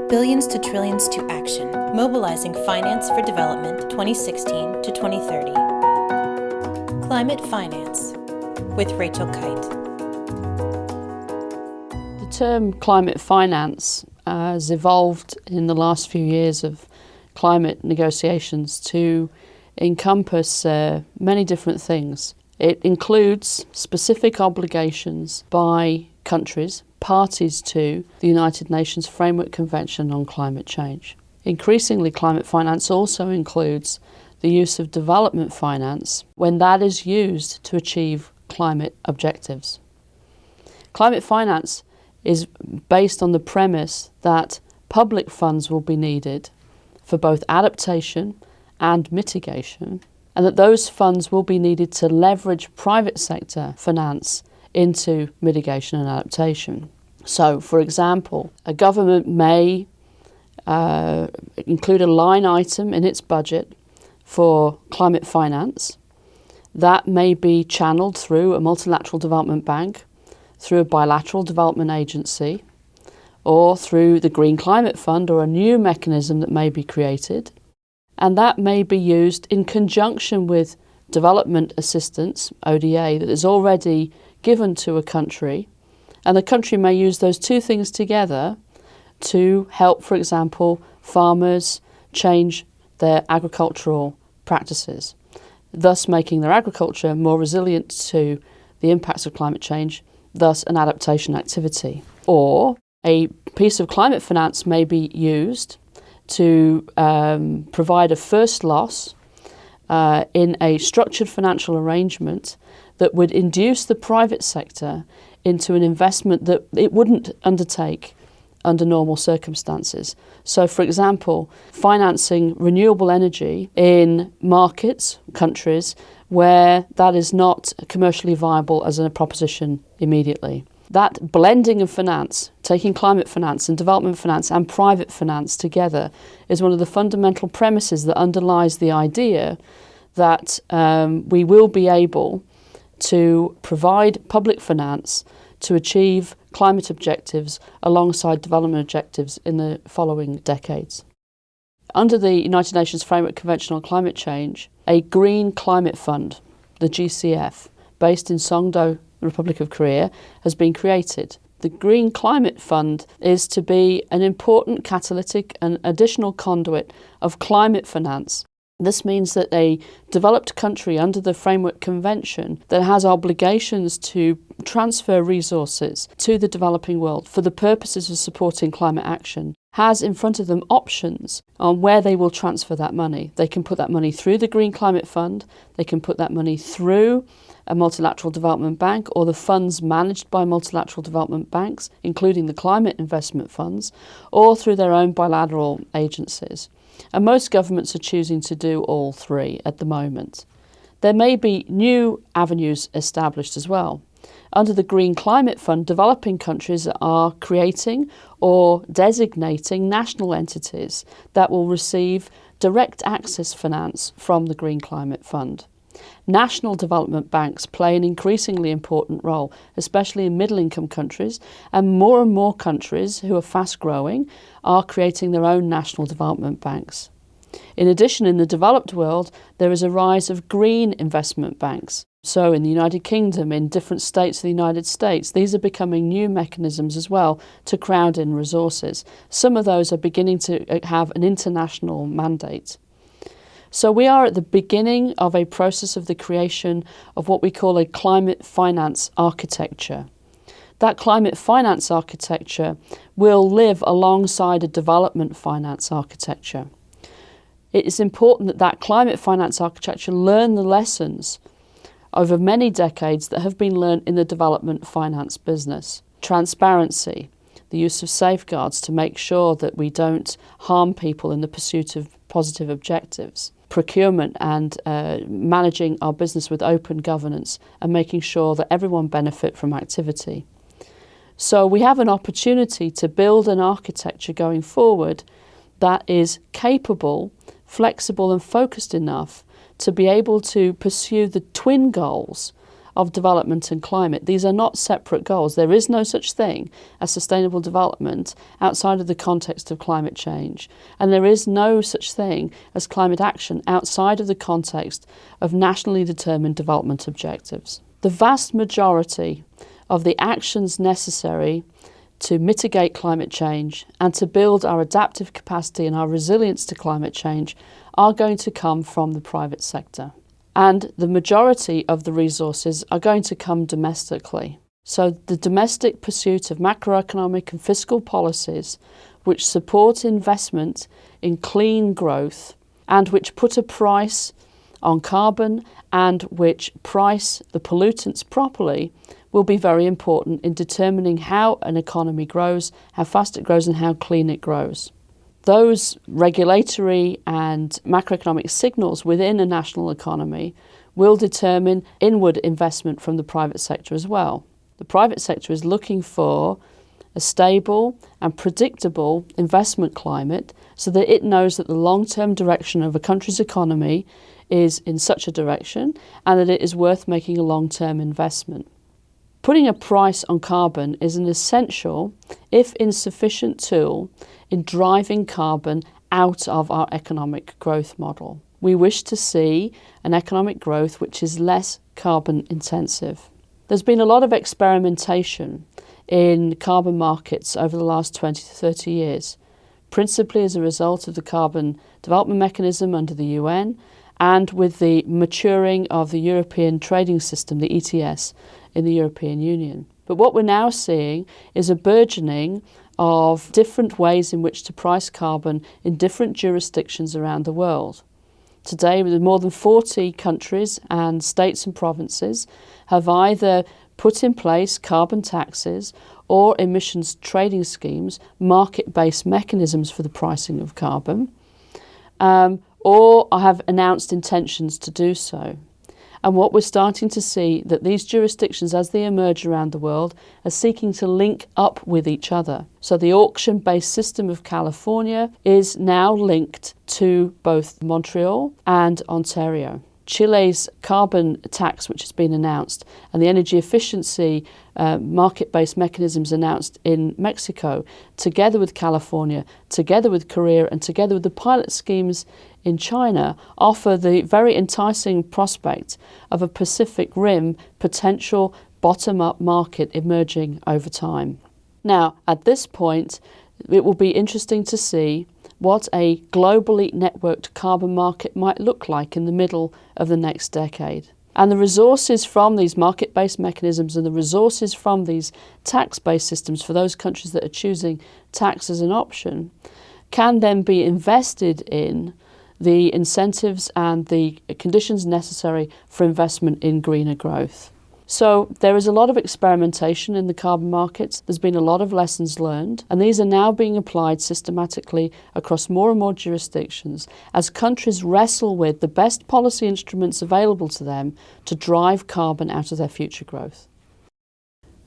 Billions to Trillions to Action, Mobilizing Finance for Development 2016 to 2030. Climate Finance, with Rachel Kite. The term climate finance has evolved in the last few years of climate negotiations to encompass many different things. It includes specific obligations by countries, parties to the United Nations Framework Convention on Climate Change. Increasingly, climate finance also includes the use of development finance when that is used to achieve climate objectives. Climate finance is based on the premise that public funds will be needed for both adaptation and mitigation, and that those funds will be needed to leverage private sector finance into mitigation and adaptation. So, for example, a government may include a line item in its budget for climate finance. That may be channeled through a multilateral development bank, through a bilateral development agency, or through the Green Climate Fund or a new mechanism that may be created. And that may be used in conjunction with development assistance, ODA, that is already given to a country, and the country may use those two things together to help, for example, farmers change their agricultural practices, thus making their agriculture more resilient to the impacts of climate change, thus an adaptation activity. Or a piece of climate finance may be used to provide a first loss in a structured financial arrangement that would induce the private sector into an investment that it wouldn't undertake under normal circumstances. So, for example, financing renewable energy in markets, countries, where that is not commercially viable as a proposition immediately. That blending of finance, taking climate finance and development finance and private finance together, is one of the fundamental premises that underlies the idea that we will be able to provide public finance to achieve climate objectives alongside development objectives in the following decades. Under the United Nations Framework Convention on Climate Change, a Green Climate Fund, the GCF, based in Songdo, the Republic of Korea, has been created. The Green Climate Fund is to be an important catalytic and additional conduit of climate finance. This means that a developed country under the Framework Convention that has obligations to transfer resources to the developing world for the purposes of supporting climate action has in front of them options on where they will transfer that money. They can put that money through the Green Climate Fund, they can put that money through a multilateral development bank or the funds managed by multilateral development banks, including the climate investment funds, or through their own bilateral agencies. And most governments are choosing to do all three at the moment. There may be new avenues established as well. Under the Green Climate Fund, developing countries are creating or designating national entities that will receive direct access finance from the Green Climate Fund. National development banks play an increasingly important role, especially in middle-income countries, and more countries who are fast-growing are creating their own national development banks. In addition, in the developed world, there is a rise of green investment banks. So in the United Kingdom, in different states of the United States, these are becoming new mechanisms as well to crowd in resources. Some of those are beginning to have an international mandate. So we are at the beginning of a process of the creation of what we call a climate finance architecture. That climate finance architecture will live alongside a development finance architecture. It is important that that climate finance architecture learn the lessons over many decades that have been learned in the development finance business. Transparency, the use of safeguards to make sure that we don't harm people in the pursuit of positive objectives. Procurement and managing our business with open governance and making sure that everyone benefit from activity. So we have an opportunity to build an architecture going forward that is capable, flexible and focused enough to be able to pursue the twin goals of development and climate. These are not separate goals. There is no such thing as sustainable development outside of the context of climate change. And there is no such thing as climate action outside of the context of nationally determined development objectives. The vast majority of the actions necessary to mitigate climate change and to build our adaptive capacity and our resilience to climate change are going to come from the private sector. And the majority of the resources are going to come domestically. So the domestic pursuit of macroeconomic and fiscal policies which support investment in clean growth and which put a price on carbon and which price the pollutants properly will be very important in determining how an economy grows, how fast it grows and how clean it grows. Those regulatory and macroeconomic signals within a national economy will determine inward investment from the private sector as well. The private sector is looking for a stable and predictable investment climate so that it knows that the long-term direction of a country's economy is in such a direction and that it is worth making a long-term investment. Putting a price on carbon is an essential, if insufficient, tool in driving carbon out of our economic growth model. We wish to see an economic growth which is less carbon intensive. There's been a lot of experimentation in carbon markets over the last 20 to 30 years, principally as a result of the carbon development mechanism under the UN and with the maturing of the European trading system, the ETS, in the European Union. But what we're now seeing is a burgeoning of different ways in which to price carbon in different jurisdictions around the world. Today, more than 40 countries and states and provinces have either put in place carbon taxes or emissions trading schemes, market-based mechanisms for the pricing of carbon, or have announced intentions to do so. And what we're starting to see that these jurisdictions, as they emerge around the world, are seeking to link up with each other. So the auction-based system of California is now linked to both Montreal and Ontario. Chile's carbon tax, which has been announced, and the energy efficiency market-based mechanisms announced in Mexico, together with California, together with Korea, and together with the pilot schemes in China, offer the very enticing prospect of a Pacific Rim potential bottom-up market emerging over time. Now, at this point, it will be interesting to see what a globally networked carbon market might look like in the middle of the next decade. And the resources from these market-based mechanisms and the resources from these tax-based systems for those countries that are choosing tax as an option can then be invested in the incentives and the conditions necessary for investment in greener growth. So there is a lot of experimentation in the carbon markets. There's been a lot of lessons learned, and these are now being applied systematically across more and more jurisdictions as countries wrestle with the best policy instruments available to them to drive carbon out of their future growth.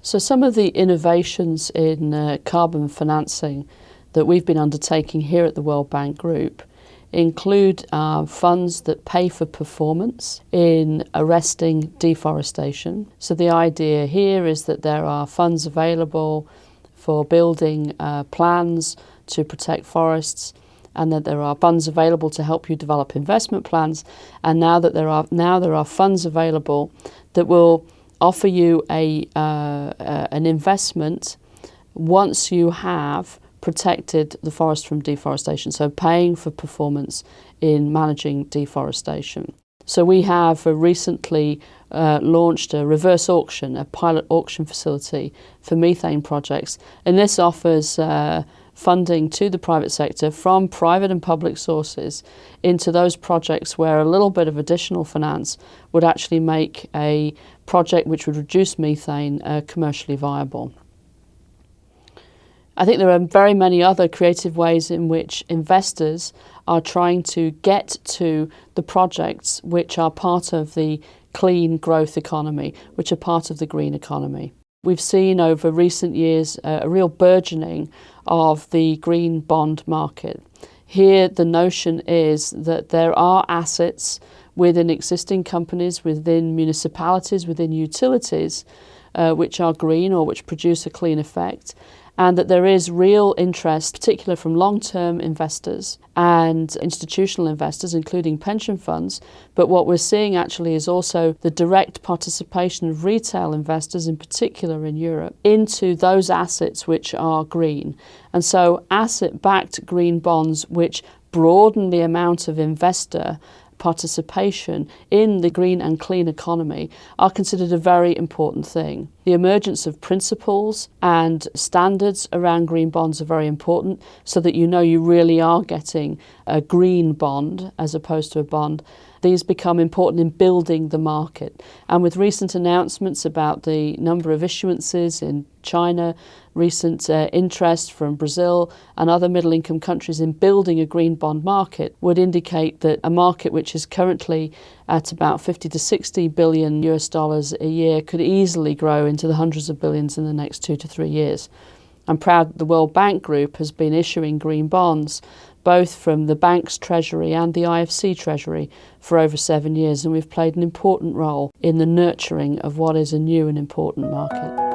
So some of the innovations in carbon financing that we've been undertaking here at the World Bank Group include funds that pay for performance in arresting deforestation. So the idea here is that there are funds available for building plans to protect forests, and that there are funds available to help you develop investment plans, and now there are funds available that will offer you an investment once you have protected the forest from deforestation, so paying for performance in managing deforestation. So we have recently launched a reverse auction, a pilot auction facility for methane projects, and this offers funding to the private sector from private and public sources into those projects where a little bit of additional finance would actually make a project which would reduce methane commercially viable. I think there are very many other creative ways in which investors are trying to get to the projects which are part of the clean growth economy, which are part of the green economy. We've seen over recent years a real burgeoning of the green bond market. Here the notion is that there are assets within existing companies, within municipalities, within utilities, which are green or which produce a clean effect, and that there is real interest, particularly from long-term investors and institutional investors, including pension funds. But what we're seeing actually is also the direct participation of retail investors, in particular in Europe, into those assets which are green. And so asset-backed green bonds, which broaden the amount of investor participation in the green and clean economy, are considered a very important thing. The emergence of principles and standards around green bonds are very important, so that you know you really are getting a green bond as opposed to a bond. These become important in building the market. And with recent announcements about the number of issuances in China, recent interest from Brazil and other middle-income countries in building a green bond market would indicate that a market which is currently at about 50 to 60 billion US dollars a year could easily grow into the hundreds of billions in the next 2 to 3 years. I'm proud that the World Bank Group has been issuing green bonds, both from the bank's treasury and the IFC treasury, for over 7 years, and we've played an important role in the nurturing of what is a new and important market.